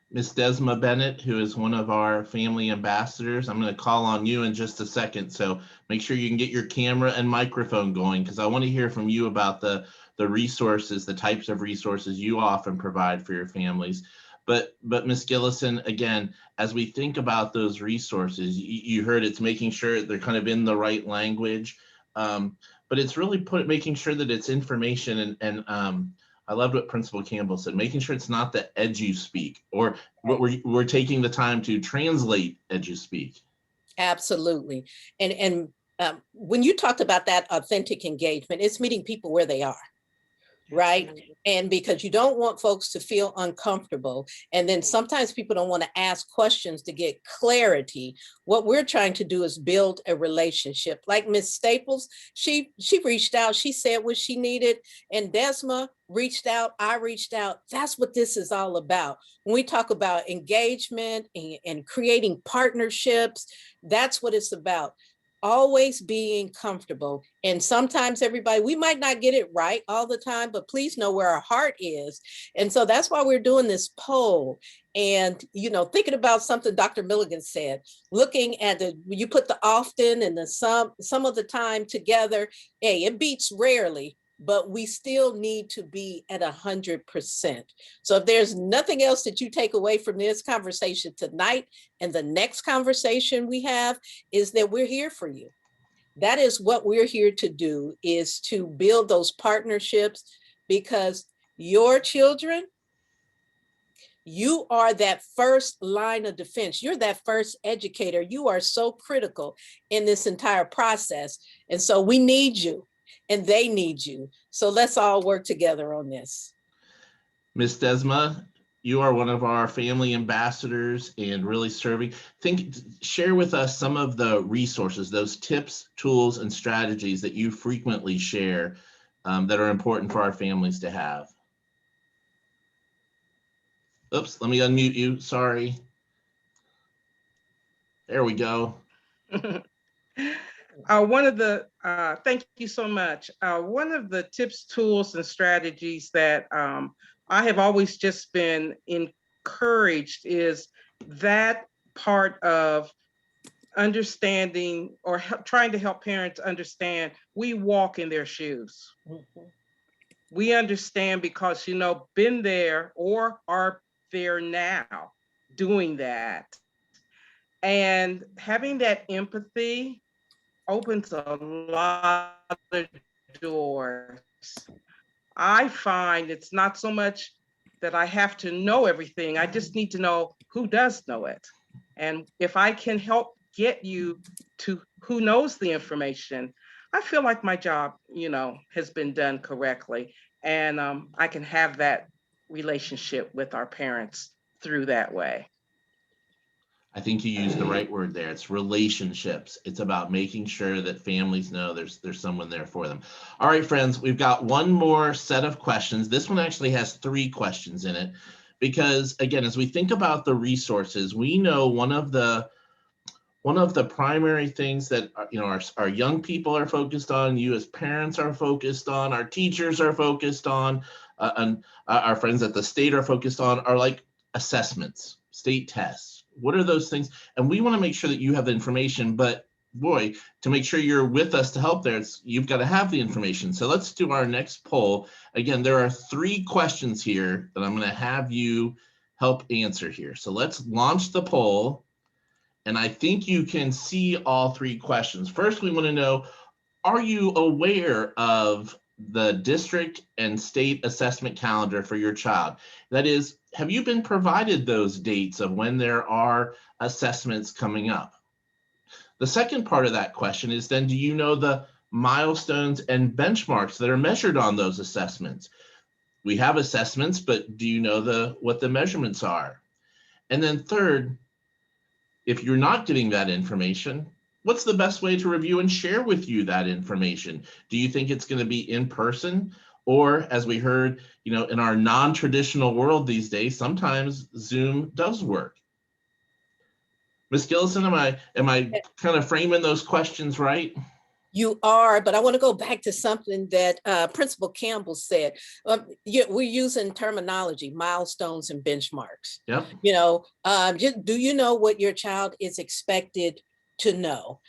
[SPEAKER 1] Ms. Desma Bennett, who is one of our family ambassadors, I'm going to call on you in just a second. So make sure you can get your camera and microphone going, because I want to hear from you about the resources, the types of resources you often provide for your families. But Ms. Gillison, again, as we think about those resources, you heard it's making sure they're kind of in the right language, but it's really making sure that it's information and I loved what Principal Campbell said, making sure it's not the edu-speak, or what we're taking the time to translate edu-speak.
[SPEAKER 5] Absolutely. And when you talked about that authentic engagement, it's meeting people where they are. Right. And because you don't want folks to feel uncomfortable. And then sometimes people don't want to ask questions to get clarity. What we're trying to do is build a relationship. Like Miss Staples, she reached out, she said what she needed, and Desma reached out, I reached out. That's what this is all about. When we talk about engagement and creating partnerships, that's what it's about. Always being comfortable. And sometimes everybody, we might not get it right all the time, but please know where our heart is. And so that's why we're doing this poll. And, you know, thinking about something Dr. Milligan said, looking at you put the often and the some of the time together, hey, it beats rarely, but we still need to be at 100%. So if there's nothing else that you take away from this conversation tonight, and the next conversation we have, is that we're here for you. That is what we're here to do, is to build those partnerships, because your children, you are that first line of defense. You're that first educator. You are so critical in this entire process. And so we need you. And they need you. So let's all work together on this.
[SPEAKER 1] Ms. Desma, you are one of our family ambassadors and really serving. Share with us some of the resources, those tips, tools, and strategies that you frequently share that are important for our families to have. Oops, let me unmute you. Sorry. There we go.
[SPEAKER 8] Thank you so much. One of the tips, tools, and strategies that I have always just been encouraged is that part of understanding, or trying to help parents understand, we walk in their shoes. Mm-hmm. We understand because, you know, been there or are there now doing that. And having that empathy opens a lot of doors. I find it's not so much that I have to know everything. I just need to know who does know it. And if I can help get you to who knows the information, I feel like my job, you know, has been done correctly. And I can have that relationship with our parents through that way.
[SPEAKER 1] I think you used the right word there. It's relationships. It's about making sure that families know there's someone there for them. All right, friends, we've got one more set of questions. This one actually has 3 questions in it, because again, as we think about the resources, we know one of the primary things that our young people are focused on, you as parents are focused on, our teachers are focused on, and our friends at the state are focused on, are like assessments, state tests. What are those things? And we want to make sure that you have the information, but boy, to make sure you're with us to help there, you've got to have the information. So let's do our next poll. Again, there are 3 questions here that I'm going to have you help answer here. So let's launch the poll. And I think you can see all 3 questions. First, we want to know, are you aware of the district and state assessment calendar for your child? That is, have you been provided those dates of when there are assessments coming up? The second part of that question is then, do you know the milestones and benchmarks that are measured on those assessments? We have assessments, but do you know what the measurements are? And then third, if you're not getting that information, what's the best way to review and share with you that information? Do you think it's going to be in person? Or as we heard, in our non-traditional world these days, sometimes Zoom does work. Ms. Gillison, am I kind of framing those questions right?
[SPEAKER 5] You are, but I want to go back to something that Principal Campbell said. We're using terminology, milestones and benchmarks.
[SPEAKER 1] Yep.
[SPEAKER 5] Do you know what your child is expected to know,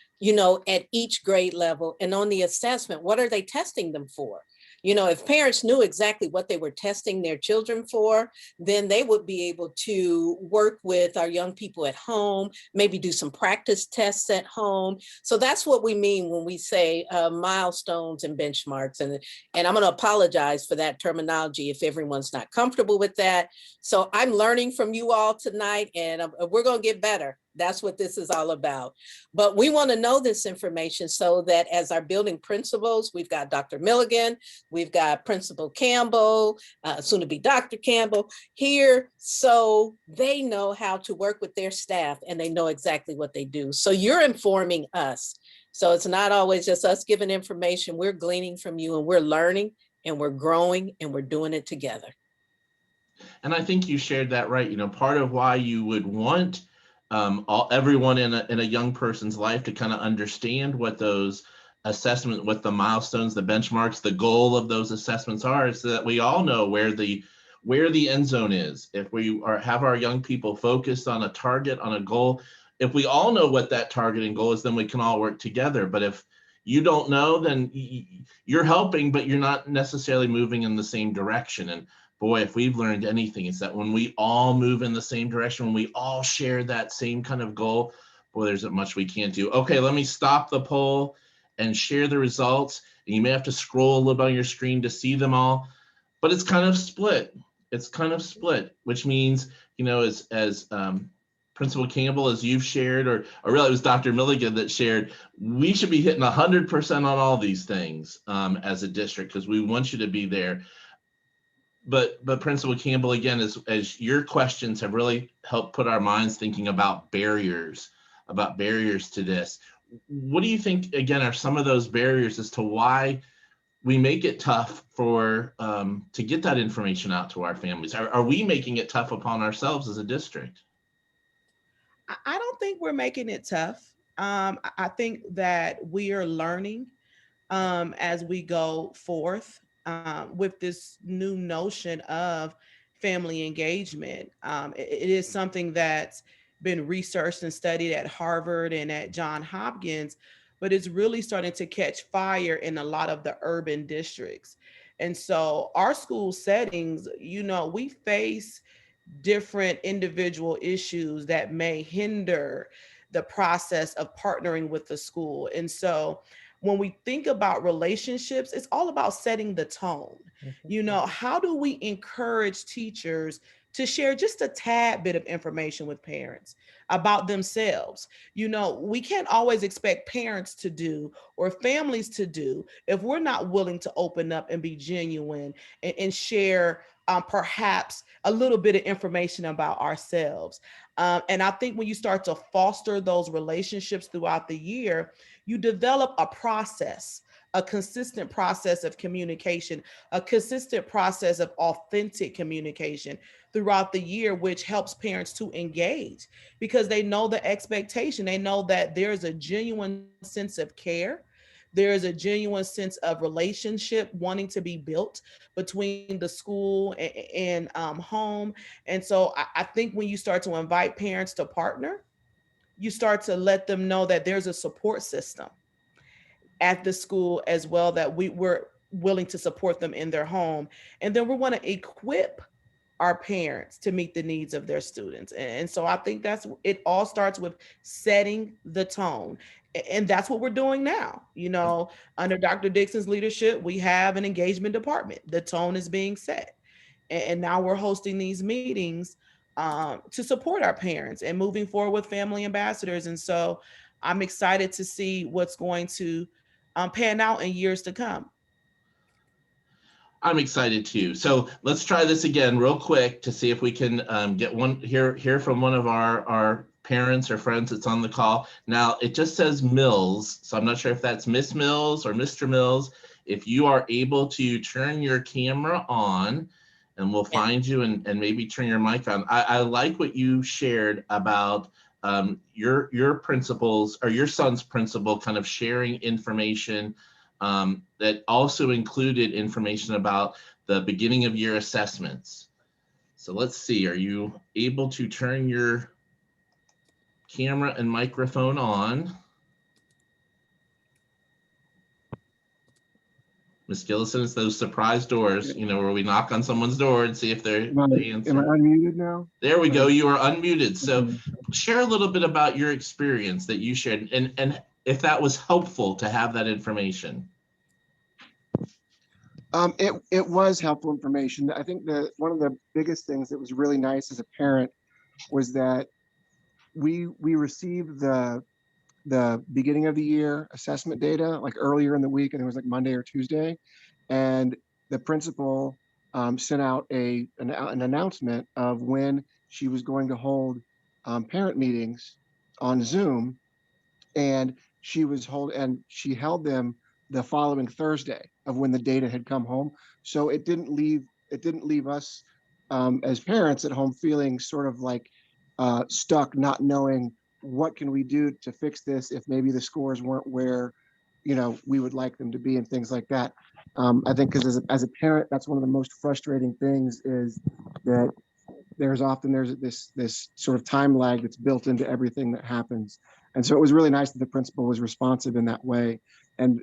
[SPEAKER 5] at each grade level? And on the assessment, what are they testing them for? If parents knew exactly what they were testing their children for, then they would be able to work with our young people at home, maybe do some practice tests at home. So that's what we mean when we say milestones and benchmarks. And I'm going to apologize for that terminology if everyone's not comfortable with that. So I'm learning from you all tonight, and we're going to get better. That's what this is all about. But we want to know this information so that as our building principals, we've got Dr. Milligan, we've got Principal Campbell, soon to be Dr. Campbell here, so they know how to work with their staff and they know exactly what they do. So you're informing us. So it's not always just us giving information. We're gleaning from you, and we're learning, and we're growing, and we're doing it together.
[SPEAKER 1] And I think you shared that right. Part of why you would want everyone in a young person's life to kind of understand what those assessment, what the milestones, the benchmarks, the goal of those assessments are, so that we all know where the end zone is. If we have our young people focused on a target, on a goal, if we all know what that target and goal is, then we can all work together. But if you don't know, then you're helping, but you're not necessarily moving in the same direction. And boy, if we've learned anything, it's that when we all move in the same direction, when we all share that same kind of goal, boy, there's not much we can't do. Okay, let me stop the poll and share the results. And you may have to scroll a little bit on your screen to see them all, but it's kind of split. It's kind of split, which means, as Principal Campbell, as you've shared, or really it was Dr. Milligan that shared, we should be hitting 100% on all these things as a district, because we want you to be there. But Principal Campbell, again, as your questions have really helped put our minds thinking about barriers to this. What do you think, again, are some of those barriers as to why we make it tough to get that information out to our families? Are we making it tough upon ourselves as a district?
[SPEAKER 4] I don't think we're making it tough. I think that we are learning as we go forth with this new notion of family engagement. It is something that's been researched and studied at Harvard and at Johns Hopkins, but it's really starting to catch fire in a lot of the urban districts. And so our school settings, we face different individual issues that may hinder the process of partnering with the school. And so when we think about relationships, it's all about setting the tone. How do we encourage teachers to share just a tad bit of information with parents about themselves? We can't always expect parents to do or families to do if we're not willing to open up and be genuine and share perhaps a little bit of information about ourselves. And I think when you start to foster those relationships throughout the year, you develop a process, a consistent process of communication, a consistent process of authentic communication throughout the year, which helps parents to engage because they know the expectation. They know that there's a genuine sense of care. There is a genuine sense of relationship wanting to be built between the school and home. And so I think when you start to invite parents to partner, you start to let them know that there's a support system at the school as well, that we're willing to support them in their home. And then we want to equip our parents to meet the needs of their students. And so I think it all starts with setting the tone. And that's what we're doing now. You know, under Dr. Dixon's leadership, we have an engagement department. The tone is being set. And now we're hosting these meetings to support our parents and moving forward with family ambassadors. And so I'm excited to see what's going to pan out in years to come.
[SPEAKER 1] I'm excited too. So let's try this again real quick to see if we can get hear from one of our parents or friends that's on the call. Now it just says Mills, so I'm not sure if that's Miss Mills or Mr. Mills. If you are able to turn your camera on, and we'll find you and maybe turn your mic on. I like what you shared about your principals or your son's principal kind of sharing information that also included information about the beginning of year assessments. So let's see, are you able to turn your camera and microphone on? Ms. Gillison, it's those surprise doors, you know, where we knock on someone's door and see if they're
[SPEAKER 9] Am I unmuted now?
[SPEAKER 1] There we go. You are unmuted. So share a little bit about your experience that you shared and if that was helpful to have that information.
[SPEAKER 9] It was helpful information. I think that one of the biggest things that was really nice as a parent was that we received the beginning of the year assessment data like earlier in the week, and it was like Monday or Tuesday, and the principal sent out an announcement of when she was going to hold parent meetings on Zoom, and she held them the following Thursday of when the data had come home. So it didn't leave us as parents at home feeling sort of like stuck, not knowing what can we do to fix this if maybe the scores weren't where, you know, we would like them to be and things like that. I think because as a parent, that's one of the most frustrating things is that there's this sort of time lag that's built into everything that happens. And so it was really nice that the principal was responsive in that way and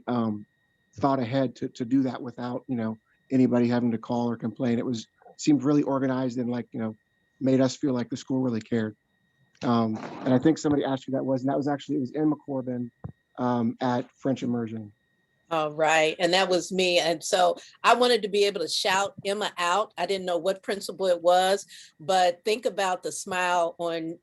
[SPEAKER 9] thought ahead to do that without, you know, anybody having to call or complain. It seemed really organized and like, you know, made us feel like the school really cared. And I think somebody asked who that was, and it was Emma Corbin at French Immersion.
[SPEAKER 5] All right, and that was me. And so I wanted to be able to shout Emma out. I didn't know what principal it was, but think about the smile on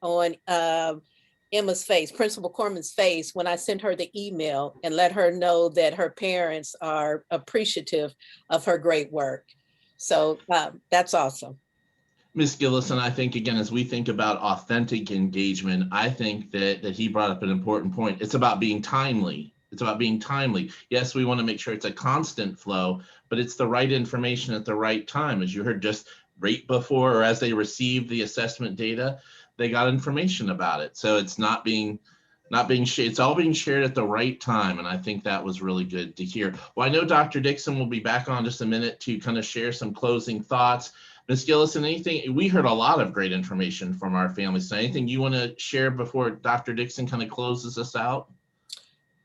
[SPEAKER 5] Emma's face, Principal Corman's face, when I sent her the email and let her know that her parents are appreciative of her great work. So that's awesome.
[SPEAKER 1] Ms. Gillison, I think, again, as we think about authentic engagement, I think that he brought up an important point. It's about being timely. It's about being timely. Yes, we want to make sure it's a constant flow, but it's the right information at the right time. As you heard, just right before or as they received the assessment data, they got information about it. So it's not being shared. It's all being shared at the right time. And I think that was really good to hear. Well, I know Dr. Dixon will be back on just a minute to kind of share some closing thoughts. Ms. Gillison, anything, we heard a lot of great information from our families. So anything you want to share before Dr. Dixon kind of closes us out?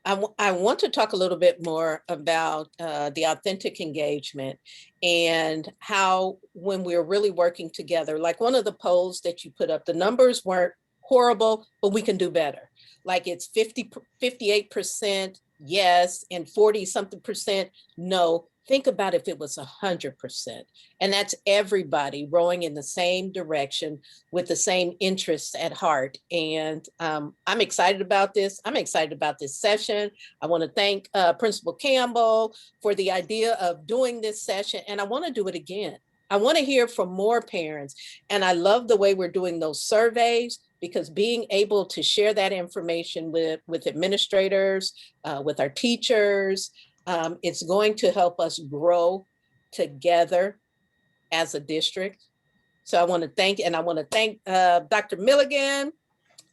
[SPEAKER 5] I want to talk a little bit more about the authentic engagement and how when we're really working together, like one of the polls that you put up, the numbers weren't horrible, but we can do better. Like it's 58% yes and 40-something% no. Think about if it was 100%, and that's everybody rowing in the same direction with the same interests at heart. And I'm excited about this. I'm excited about this session. I want to thank Principal Campbell for the idea of doing this session, and I want to do it again. I want to hear from more parents, and I love the way we're doing those surveys, because being able to share that information with administrators, with our teachers, it's going to help us grow together as a district. So I want to thank Dr. Milligan,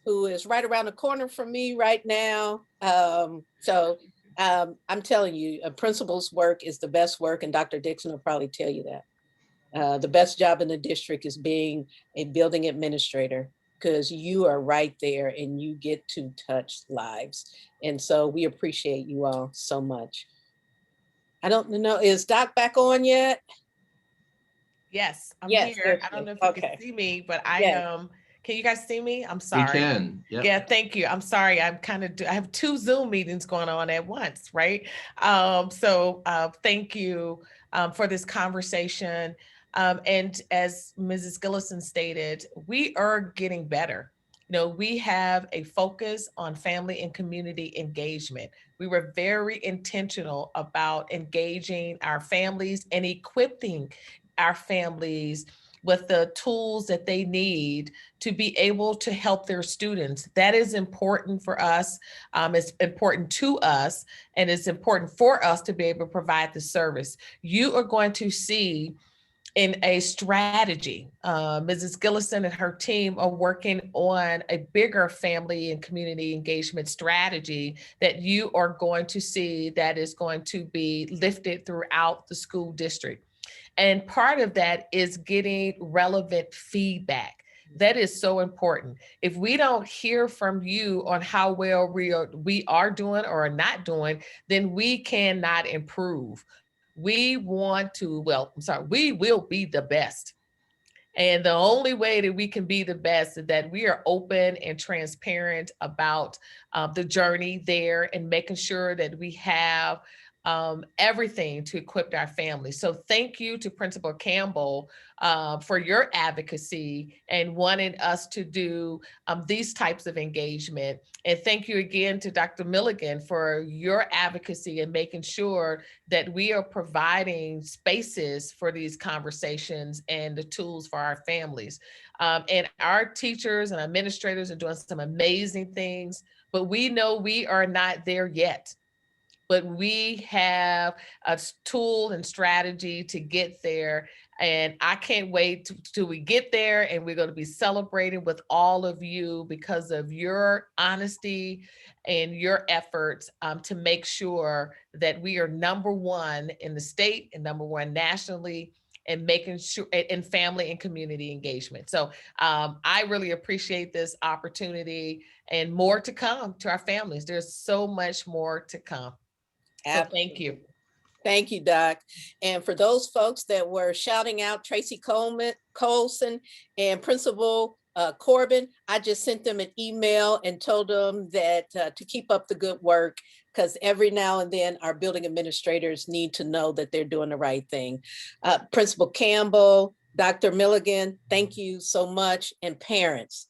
[SPEAKER 5] who is right around the corner from me right now. I'm telling you, a principal's work is the best work, and Dr. Dixon will probably tell you that. The best job in the district is being a building administrator, because you are right there and you get to touch lives. And so we appreciate you all so much. I don't know, is Doc back on yet?
[SPEAKER 2] Yes, I'm
[SPEAKER 5] Yes,
[SPEAKER 2] here.
[SPEAKER 5] there
[SPEAKER 2] I
[SPEAKER 5] she
[SPEAKER 2] don't
[SPEAKER 5] is.
[SPEAKER 2] know if you
[SPEAKER 5] Okay.
[SPEAKER 2] can see me, but I
[SPEAKER 5] Yes.
[SPEAKER 2] am. Can you guys see me? I'm
[SPEAKER 1] We
[SPEAKER 2] sorry.
[SPEAKER 1] can. Yep.
[SPEAKER 2] Yeah, thank you. I'm sorry. I'm kind of, I have 2 Zoom meetings going on at once, right? Thank you for this conversation. And as Mrs. Gillison stated, we are getting better. You know, we have a focus on family and community engagement. We were very intentional about engaging our families and equipping our families with the tools that they need to be able to help their students. That is important for us. It's important to us, and it's important for us to be able to provide the service. You are going to see in a strategy. Mrs. Gillison and her team are working on a bigger family and community engagement strategy that you are going to see that is going to be lifted throughout the school district. And part of that is getting relevant feedback. That is so important. If we don't hear from you on how well we are doing or are not doing, then we cannot improve. We want to, we will be the best. And the only way that we can be the best is that we are open and transparent about the journey there and making sure that we have everything to equip our families. So thank you to Principal Campbell for your advocacy and wanting us to do these types of engagement. And thank you again to Dr. Milligan for your advocacy and making sure that we are providing spaces for these conversations and the tools for our families. And our teachers and administrators are doing some amazing things, but we know we are not there yet. But we have a tool and strategy to get there. And I can't wait till we get there, and we're going to be celebrating with all of you because of your honesty and your efforts to make sure that we are #1 in the state and #1 nationally, and making sure in family and community engagement. So I really appreciate this opportunity, and more to come to our families. There's so much more to come. So thank you.
[SPEAKER 5] Thank you, Doc. And for those folks that were shouting out Tracy Colson and Principal Corbin, I just sent them an email and told them that to keep up the good work, because every now and then our building administrators need to know that they're doing the right thing. Principal Campbell, Dr. Milligan, thank you so much, and parents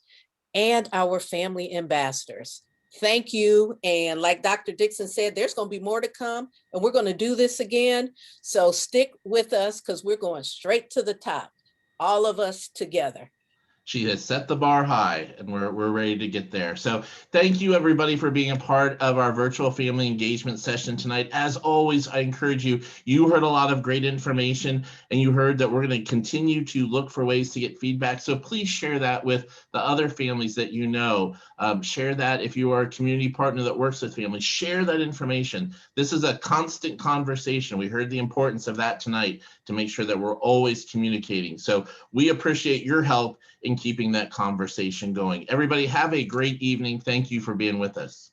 [SPEAKER 5] and our family ambassadors. Thank you. And like Dr. Dixon said, there's going to be more to come, and we're going to do this again. So stick with us, because we're going straight to the top, all of us together.
[SPEAKER 1] She has set the bar high, and we're ready to get there. So thank you, everybody, for being a part of our virtual family engagement session tonight. As always, I encourage you, you heard a lot of great information, and you heard that we're going to continue to look for ways to get feedback. So please share that with the other families that you know. Share that if you are a community partner that works with families. Share that information. This is a constant conversation. We heard the importance of that tonight, to make sure that we're always communicating. So we appreciate your help in keeping that conversation going. Everybody have a great evening. Thank you for being with us.